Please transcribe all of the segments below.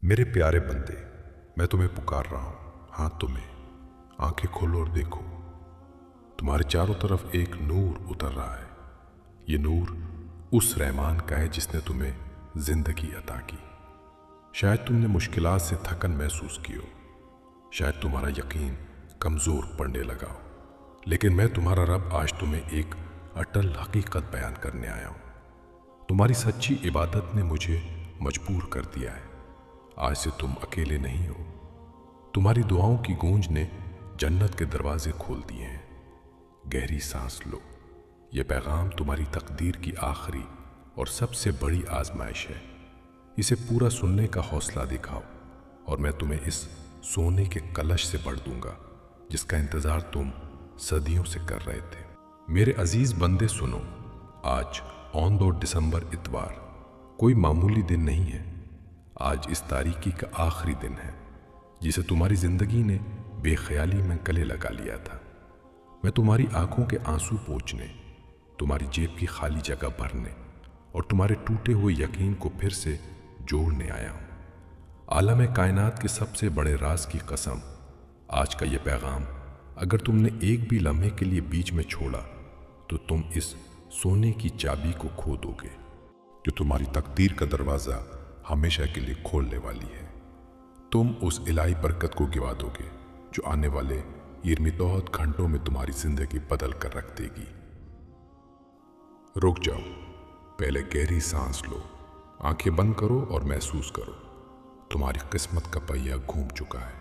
मेरे प्यारे बंदे, मैं तुम्हें पुकार रहा हूँ। हाँ, तुम्हें आंखें खोलो और देखो। तुम्हारे चारों तरफ एक नूर उतर रहा है। ये नूर उस रहमान का है जिसने तुम्हें जिंदगी अता की। शायद तुमने मुश्किलात से थकन महसूस की हो, शायद तुम्हारा यकीन कमज़ोर पड़ने लगा हो, लेकिन मैं तुम्हारा रब आज तुम्हें एक अटल हकीकत बयान करने आया हूँ। तुम्हारी सच्ची इबादत ने मुझे मजबूर कर दिया है। आज से तुम अकेले नहीं हो। तुम्हारी दुआओं की गूंज ने जन्नत के दरवाजे खोल दिए हैं। गहरी सांस लो। ये पैगाम तुम्हारी तकदीर की आखिरी और सबसे बड़ी आजमाइश है। इसे पूरा सुनने का हौसला दिखाओ और मैं तुम्हें इस सोने के कलश से भर दूंगा जिसका इंतज़ार तुम सदियों से कर रहे थे। मेरे अजीज़ बंदे सुनो, आज 2 दिसंबर इतवार कोई मामूली दिन नहीं है। आज इस तारीकी का आखिरी दिन है जिसे तुम्हारी ज़िंदगी ने बेख्याली में गले लगा लिया था। मैं तुम्हारी आंखों के आंसू पोंछने, तुम्हारी जेब की खाली जगह भरने और तुम्हारे टूटे हुए यकीन को फिर से जोड़ने आया हूँ। आलम कायनात के सबसे बड़े राज की कसम, आज का ये पैगाम अगर तुमने एक भी लम्हे के लिए बीच में छोड़ा तो तुम इस सोने की चाबी को खो दोगे जो तुम्हारी तकदीर का दरवाज़ा हमेशा के लिए खोलने वाली है। तुम उस इलाही बरकत को गिवा दोगे जो आने वाले यिरमितौहद घंटों में तुम्हारी जिंदगी बदल कर रख देगी। रुक जाओ, पहले गहरी सांस लो, आंखें बंद करो और महसूस करो तुम्हारी किस्मत का पहिया घूम चुका है।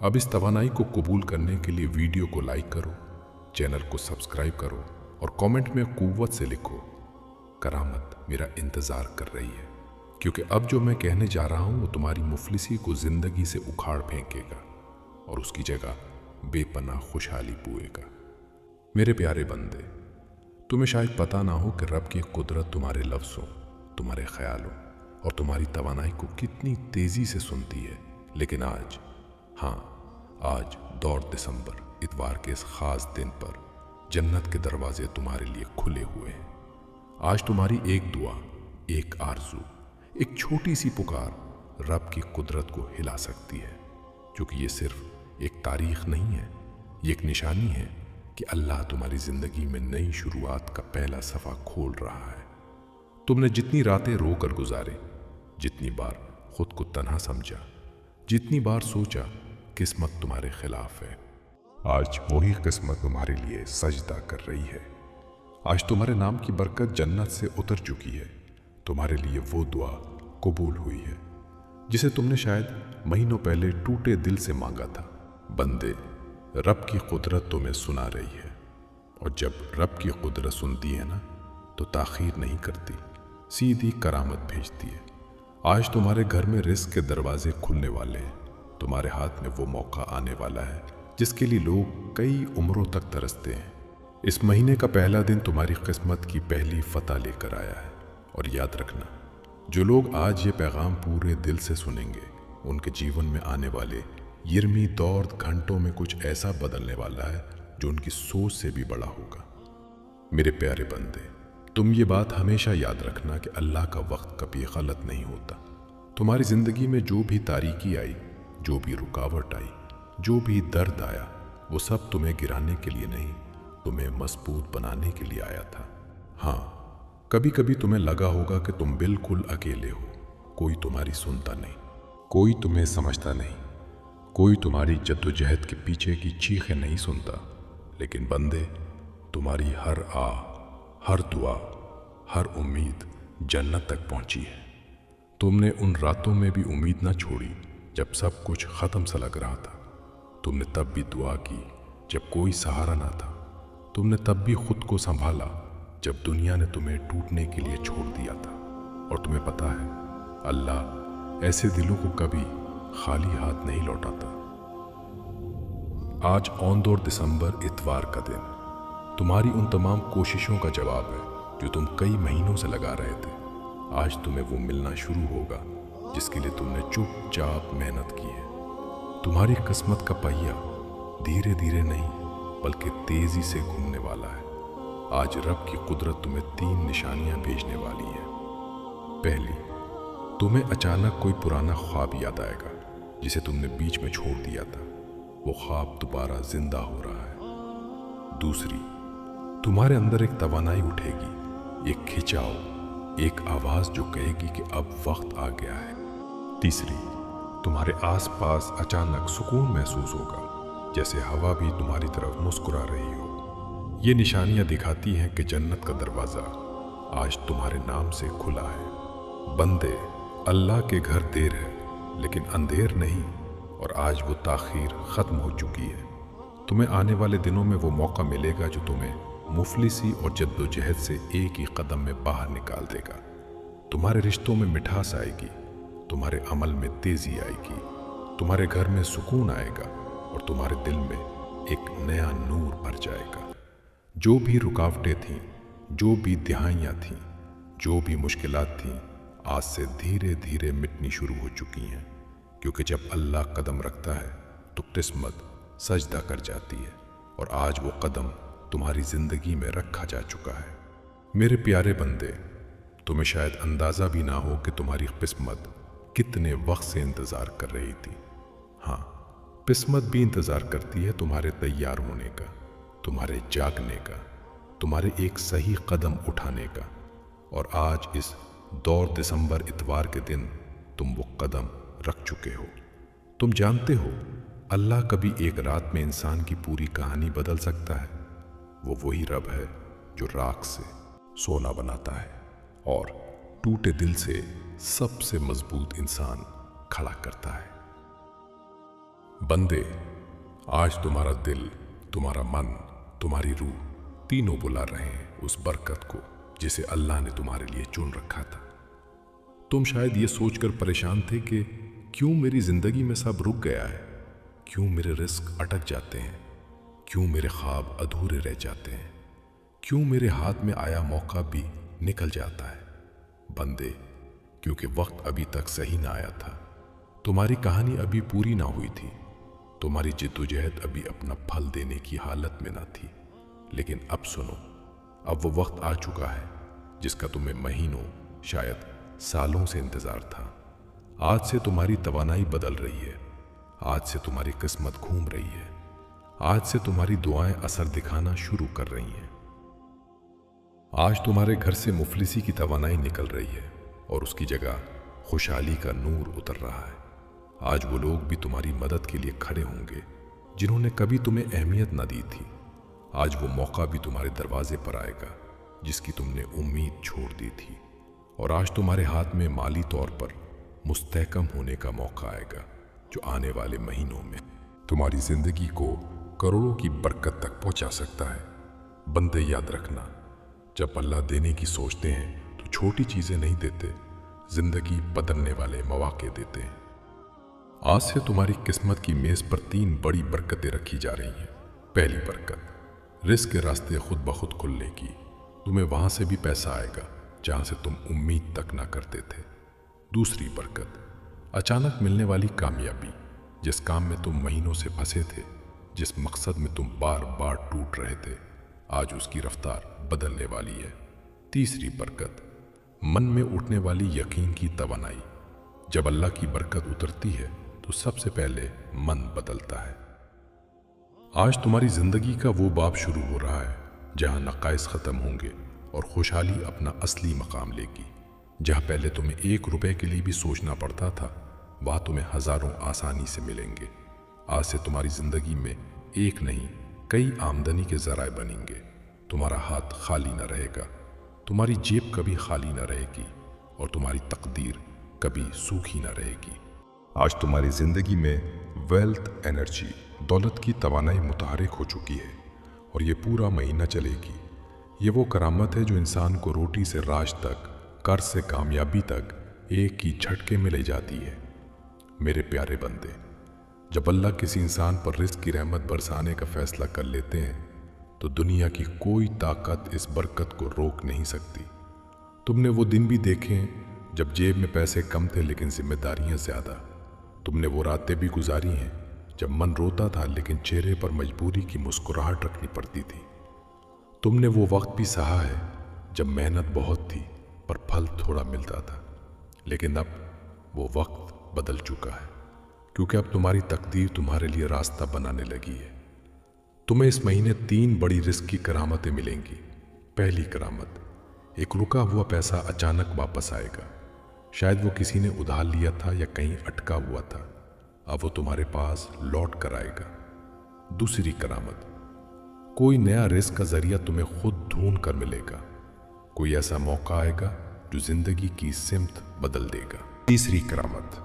अब इस तवानाई को कबूल करने के लिए वीडियो को लाइक करो, चैनल को सब्सक्राइब करो और कमेंट में कुव्वत से लिखो, करामत मेरा इंतज़ार कर रही है। क्योंकि अब जो मैं कहने जा रहा हूँ वो तुम्हारी मुफलिसी को ज़िंदगी से उखाड़ फेंकेगा और उसकी जगह बेपनाह खुशहाली पुएगा। मेरे प्यारे बंदे, तुम्हें शायद पता ना हो कि रब की कुदरत तुम्हारे लफ्ज़ों, तुम्हारे ख्यालों और तुम्हारी तवानाई को कितनी तेज़ी से सुनती है। लेकिन आज, हाँ, आज 2 दिसंबर इतवार के इस ख़ास दिन पर जन्नत के दरवाजे तुम्हारे लिए खुले हुए हैं। आज तुम्हारी एक दुआ, एक आरज़ू, एक छोटी सी पुकार रब की कुदरत को हिला सकती है। क्योंकि ये सिर्फ एक तारीख नहीं है, ये एक निशानी है कि अल्लाह तुम्हारी ज़िंदगी में नई शुरुआत का पहला सफ़ा खोल रहा है। तुमने जितनी रातें रोकर गुजारे, जितनी बार खुद को तन्हा समझा, जितनी बार सोचा किस्मत तुम्हारे खिलाफ है, आज वही किस्मत तुम्हारे लिए सजदा कर रही है। आज तुम्हारे नाम की बरकत जन्नत से उतर चुकी है। तुम्हारे लिए वो दुआ कबूल हुई है जिसे तुमने शायद महीनों पहले टूटे दिल से मांगा था। बंदे, रब की कुदरत तुम्हें सुना रही है और जब रब की कुदरत सुनती है ना तो ताख़ीर नहीं करती, सीधी करामत भेजती है। आज तुम्हारे घर में रिज़्क़ के दरवाजे खुलने वाले हैं। तुम्हारे हाथ में वो मौका आने वाला है जिसके लिए लोग कई उम्रों तक तरसते हैं। इस महीने का पहला दिन तुम्हारी किस्मत की पहली फतह लेकर आया है। और याद रखना, जो लोग आज ये पैगाम पूरे दिल से सुनेंगे उनके जीवन में आने वाले यिरमितौहद घंटों में कुछ ऐसा बदलने वाला है जो उनकी सोच से भी बड़ा होगा। मेरे प्यारे बंदे, तुम ये बात हमेशा याद रखना कि अल्लाह का वक्त कभी गलत नहीं होता। तुम्हारी ज़िंदगी में जो भी तारीकी आई, जो भी रुकावट आई, जो भी दर्द आया, वो सब तुम्हें गिराने के लिए नहीं, तुम्हें मजबूत बनाने के लिए आया था। हाँ, कभी कभी तुम्हें लगा होगा कि तुम बिल्कुल अकेले हो, कोई तुम्हारी सुनता नहीं, कोई तुम्हें समझता नहीं, कोई तुम्हारी जद्दोजहद के पीछे की चीखें नहीं सुनता। लेकिन बंदे, तुम्हारी हर हर दुआ, हर उम्मीद जन्नत तक पहुंची है। तुमने उन रातों में भी उम्मीद ना छोड़ी जब सब कुछ ख़त्म सा लग रहा था। तुमने तब भी दुआ की जब कोई सहारा ना था। तुमने तब भी खुद को संभाला जब दुनिया ने तुम्हें टूटने के लिए छोड़ दिया था। और तुम्हें पता है, अल्लाह ऐसे दिलों को कभी खाली हाथ नहीं लौटाता। आज 2 दिसंबर इतवार का दिन तुम्हारी उन तमाम कोशिशों का जवाब है जो तुम कई महीनों से लगा रहे थे। आज तुम्हें वो मिलना शुरू होगा जिसके लिए तुमने चुपचाप मेहनत की है। तुम्हारी किस्मत का पहिया धीरे धीरे नहीं बल्कि तेजी से घूमने वाला है। आज रब की कुदरत तुम्हें 3 निशानियां भेजने वाली है। पहली, तुम्हें अचानक कोई पुराना ख्वाब याद आएगा जिसे तुमने बीच में छोड़ दिया था। वो ख्वाब दोबारा जिंदा हो रहा है। दूसरी, तुम्हारे अंदर एक तवानाई उठेगी, एक खिंचाव, एक आवाज जो कहेगी कि अब वक्त आ गया है। तीसरी, तुम्हारे आसपास अचानक सुकून महसूस होगा, जैसे हवा भी तुम्हारी तरफ मुस्कुरा रही हो। ये निशानियां दिखाती हैं कि जन्नत का दरवाजा आज तुम्हारे नाम से खुला है। बंदे, अल्लाह के घर देर है लेकिन अंधेर नहीं, और आज वो ताखीर ख़त्म हो चुकी है। तुम्हें आने वाले दिनों में वो मौका मिलेगा जो तुम्हें मुफलिसी और जद्दोजहद से एक ही कदम में बाहर निकाल देगा। तुम्हारे रिश्तों में मिठास आएगी, तुम्हारे अमल में तेज़ी आएगी, तुम्हारे घर में सुकून आएगा और तुम्हारे दिल में एक नया नूर भर जाएगा। जो भी रुकावटें थीं, जो भी दिहाइयाँ थीं, जो भी मुश्किलात थीं, आज से धीरे धीरे मिटनी शुरू हो चुकी हैं, क्योंकि जब अल्लाह कदम रखता है तो किस्मत सजदा कर जाती है, और आज वो कदम तुम्हारी ज़िंदगी में रखा जा चुका है। मेरे प्यारे बंदे, तुम्हें शायद अंदाज़ा भी ना हो कि तुम्हारी किस्मत कितने वक्त से इंतज़ार कर रही थी। हाँ, किस्मत भी इंतज़ार करती है तुम्हारे तैयार होने का, तुम्हारे जागने का, तुम्हारे एक सही कदम उठाने का। और आज इस दौर दिसंबर इतवार के दिन तुम वो कदम रख चुके हो। तुम जानते हो, अल्लाह कभी एक रात में इंसान की पूरी कहानी बदल सकता है। वो वही रब है जो राख से सोना बनाता है और टूटे दिल से सबसे मजबूत इंसान खड़ा करता है। बंदे, आज तुम्हारा दिल, तुम्हारा मन, तुम्हारी रूह तीनों बुला रहे हैं उस बरकत को जिसे अल्लाह ने तुम्हारे लिए चुन रखा था। तुम शायद ये सोचकर परेशान थे कि क्यों मेरी जिंदगी में सब रुक गया है, क्यों मेरे रिस्क अटक जाते हैं, क्यों मेरे ख्वाब अधूरे रह जाते हैं, क्यों मेरे हाथ में आया मौका भी निकल जाता है। बंदे, क्योंकि वक्त अभी तक सही ना आया था, तुम्हारी कहानी अभी पूरी ना हुई थी, तुम्हारी जिद्दोजहद अभी अपना फल देने की हालत में ना थी। लेकिन अब सुनो, अब वो वक्त आ चुका है जिसका तुम्हें महीनों, शायद सालों से इंतजार था। आज से तुम्हारी तवानाई बदल रही है, आज से तुम्हारी किस्मत घूम रही है, आज से तुम्हारी दुआएं असर दिखाना शुरू कर रही हैं। आज तुम्हारे घर से मुफलिसी की तवानाई निकल रही है और उसकी जगह खुशहाली का नूर उतर रहा है। आज वो लोग भी तुम्हारी मदद के लिए खड़े होंगे जिन्होंने कभी तुम्हें अहमियत न दी थी। आज वो मौका भी तुम्हारे दरवाजे पर आएगा जिसकी तुमने उम्मीद छोड़ दी थी, और आज तुम्हारे हाथ में माली तौर पर मुस्तहकम होने का मौका आएगा जो आने वाले महीनों में तुम्हारी जिंदगी को करोड़ों की बरकत तक पहुंचा सकता है। बंदे, याद रखना, जब अल्लाह देने की सोचते हैं तो छोटी चीजें नहीं देते, जिंदगी बदलने वाले मौके देते हैं। आज से तुम्हारी किस्मत की मेज पर 3 बड़ी बरकतें रखी जा रही हैं। पहली बरकत, रिस्क के रास्ते खुद ब खुद खुलने की। तुम्हें वहां से भी पैसा आएगा जहां से तुम उम्मीद तक ना करते थे। दूसरी बरकत, अचानक मिलने वाली कामयाबी। जिस काम में तुम महीनों से फंसे थे, जिस मकसद में तुम बार बार टूट रहे थे, आज उसकी रफ्तार बदलने वाली है। तीसरी बरकत, मन में उठने वाली यकीन की तवानाई। जब अल्लाह की बरकत उतरती है तो सबसे पहले मन बदलता है। आज तुम्हारी जिंदगी का वो बाब शुरू हो रहा है जहां नकाइस खत्म होंगे और खुशहाली अपना असली मकाम लेगी। जहां पहले तुम्हें 1 रुपए के लिए भी सोचना पड़ता था, वहां तुम्हें हजारों आसानी से मिलेंगे। आज से तुम्हारी जिंदगी में एक नहीं, कई आमदनी के जराए बनेंगे। तुम्हारा हाथ खाली न रहेगा, तुम्हारी जेब कभी खाली न रहेगी और तुम्हारी तकदीर कभी सूखी न रहेगी। आज तुम्हारी जिंदगी में वेल्थ एनर्जी, दौलत की तवानाई मुतहरिक हो चुकी है और ये पूरा महीना चलेगी। ये वो करामत है जो इंसान को रोटी से राज तक, कर्ज से कामयाबी तक एक ही झटके में ले जाती है। मेरे प्यारे बंदे, जब अल्लाह किसी इंसान पर रिस्क की रहमत बरसाने का फैसला कर लेते हैं तो दुनिया की कोई ताकत इस बरकत को रोक नहीं सकती। तुमने वो दिन भी देखे जब जेब में पैसे कम थे लेकिन जिम्मेदारियां ज्यादा। तुमने वो रातें भी गुजारी हैं जब मन रोता था लेकिन चेहरे पर मजबूरी की मुस्कुराहट रखनी पड़ती थी। तुमने वो वक्त भी सहा है जब मेहनत बहुत थी पर फल थोड़ा मिलता था। लेकिन अब वो वक्त बदल चुका है, क्योंकि अब तुम्हारी तकदीर तुम्हारे लिए रास्ता बनाने लगी है। तुम्हें इस महीने 3 बड़ी रिस्क की करामतें मिलेंगी। पहली करामत, एक रुका हुआ पैसा अचानक वापस आएगा। शायद वो किसी ने उधार लिया था या कहीं अटका हुआ था, अब वो तुम्हारे पास लौट कर आएगा। दूसरी करामत, कोई नया रिस्क का जरिया तुम्हें खुद ढूंढ कर मिलेगा। कोई ऐसा मौका आएगा जो जिंदगी की सिमत बदल देगा। तीसरी करामत,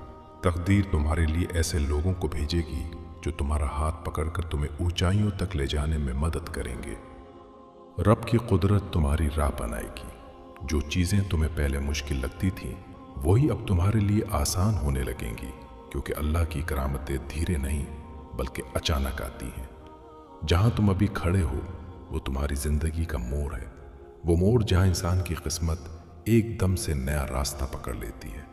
तकदीर तुम्हारे लिए ऐसे लोगों को भेजेगी जो तुम्हारा हाथ पकड़कर तुम्हें ऊंचाइयों तक ले जाने में मदद करेंगे। रब की कुदरत तुम्हारी राह बनाएगी। जो चीज़ें तुम्हें पहले मुश्किल लगती थीं, वही अब तुम्हारे लिए आसान होने लगेंगी, क्योंकि अल्लाह की करामतें धीरे नहीं बल्कि अचानक आती हैं। जहाँ तुम अभी खड़े हो वो तुम्हारी ज़िंदगी का मोड़ है, वो मोड़ जहाँ इंसान की किस्मत एकदम से नया रास्ता पकड़ लेती है।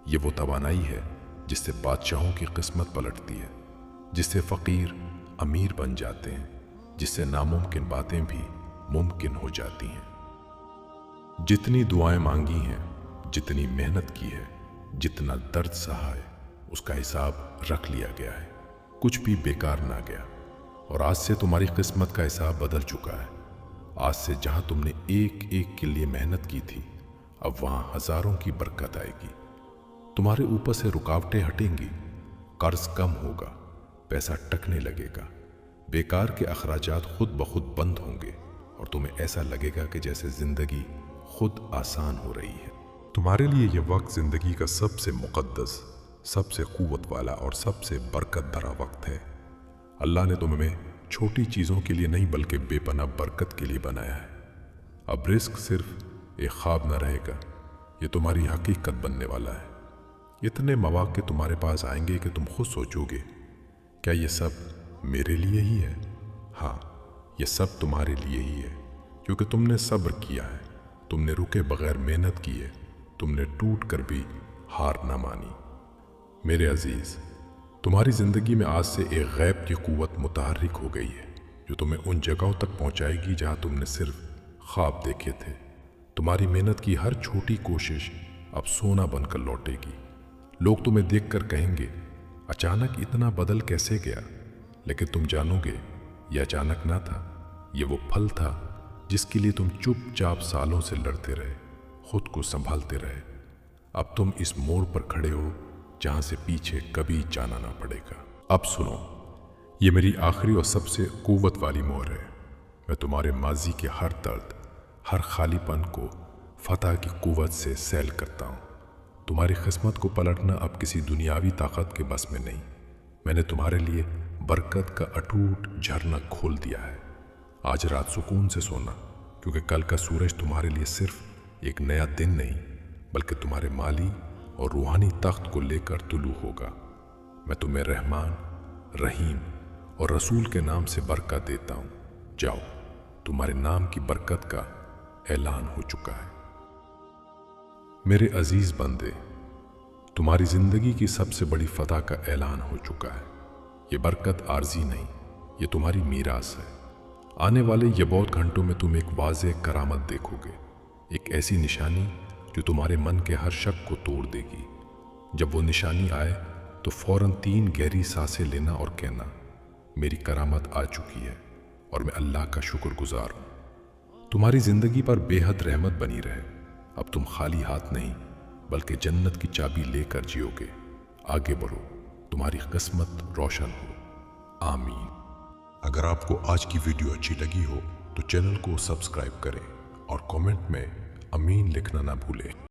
ये वो तवानाई है जिससे बादशाहों की किस्मत पलटती है, जिससे फ़कीर अमीर बन जाते हैं, जिससे नामुमकिन बातें भी मुमकिन हो जाती हैं। जितनी दुआएं मांगी हैं, जितनी मेहनत की है, जितना दर्द सहा है, उसका हिसाब रख लिया गया है। कुछ भी बेकार ना गया। और आज से तुम्हारी किस्मत का हिसाब बदल चुका है। आज से जहां तुमने एक एक के लिए मेहनत की थी, अब वहां हजारों की बरकत आएगी। तुम्हारे ऊपर से रुकावटें हटेंगी, कर्ज कम होगा, पैसा टकने लगेगा, बेकार के अखराजात खुद ब खुद बंद होंगे और तुम्हें ऐसा लगेगा कि जैसे जिंदगी खुद आसान हो रही है। तुम्हारे लिए यह वक्त जिंदगी का सबसे मुकद्दस, सबसे क़ुव्वत वाला और सबसे बरकत भरा वक्त है। अल्लाह ने तुम्हें छोटी चीज़ों के लिए नहीं बल्कि बेपनाह बरकत के लिए बनाया है। अब रिस्क सिर्फ एक ख्वाब न रहेगा, ये तुम्हारी हकीकत बनने वाला है। इतने मौके तुम्हारे पास आएंगे कि तुम खुद सोचोगे, क्या ये सब मेरे लिए ही है? हाँ, ये सब तुम्हारे लिए ही है, क्योंकि तुमने सब्र किया है, तुमने रुके बगैर मेहनत की है, तुमने टूट कर भी हार ना मानी। मेरे अजीज़, तुम्हारी ज़िंदगी में आज से एक गैब की क़ुव्वत मुतहर्रिक हो गई है, जो तुम्हें उन जगहों तक पहुंचाएगी जहां तुमने सिर्फ ख्वाब देखे थे। तुम्हारी मेहनत की हर छोटी कोशिश अब सोना बनकर लौटेगी। लोग तुम्हें देखकर कहेंगे, अचानक इतना बदल कैसे गया? लेकिन तुम जानोगे, यह अचानक ना था, ये वो फल था जिसके लिए तुम चुपचाप सालों से लड़ते रहे, खुद को संभालते रहे। अब तुम इस मोड़ पर खड़े हो जहां से पीछे कभी जाना ना पड़ेगा। अब सुनो, ये मेरी आखिरी और सबसे क़ुव्वत वाली मोहर है। मैं तुम्हारे माजी के हर दर्द, हर खालीपन को फतह की क़ुव्वत से सैल करता हूँ। तुम्हारी किस्मत को पलटना अब किसी दुनियावी ताकत के बस में नहीं। मैंने तुम्हारे लिए बरकत का अटूट झरना खोल दिया है। आज रात सुकून से सोना, क्योंकि कल का सूरज तुम्हारे लिए सिर्फ एक नया दिन नहीं बल्कि तुम्हारे माली और रूहानी तख्त को लेकर तुलू होगा। मैं तुम्हें रहमान, रहीम और रसूल के नाम से बरकत देता हूँ। जाओ, तुम्हारे नाम की बरकत का ऐलान हो चुका है। मेरे अजीज बंदे, तुम्हारी जिंदगी की सबसे बड़ी फतह का ऐलान हो चुका है। ये बरकत आर्जी नहीं, ये तुम्हारी मीरास है। आने वाले ये बहुत घंटों में तुम एक वाज़ेह करामत देखोगे, एक ऐसी निशानी जो तुम्हारे मन के हर शक को तोड़ देगी। जब वो निशानी आए तो फौरन 3 गहरी सांसें लेना और कहना, मेरी करामत आ चुकी है और मैं अल्लाह का शुक्रगुजार हूँ। तुम्हारी ज़िंदगी पर बेहद रहमत बनी रहे। अब तुम खाली हाथ नहीं बल्कि जन्नत की चाबी लेकर जियोगे। आगे बढ़ो, तुम्हारी किस्मत रोशन हो। आमीन। अगर आपको आज की वीडियो अच्छी लगी हो तो चैनल को सब्सक्राइब करें और कमेंट में अमीन लिखना ना भूलें।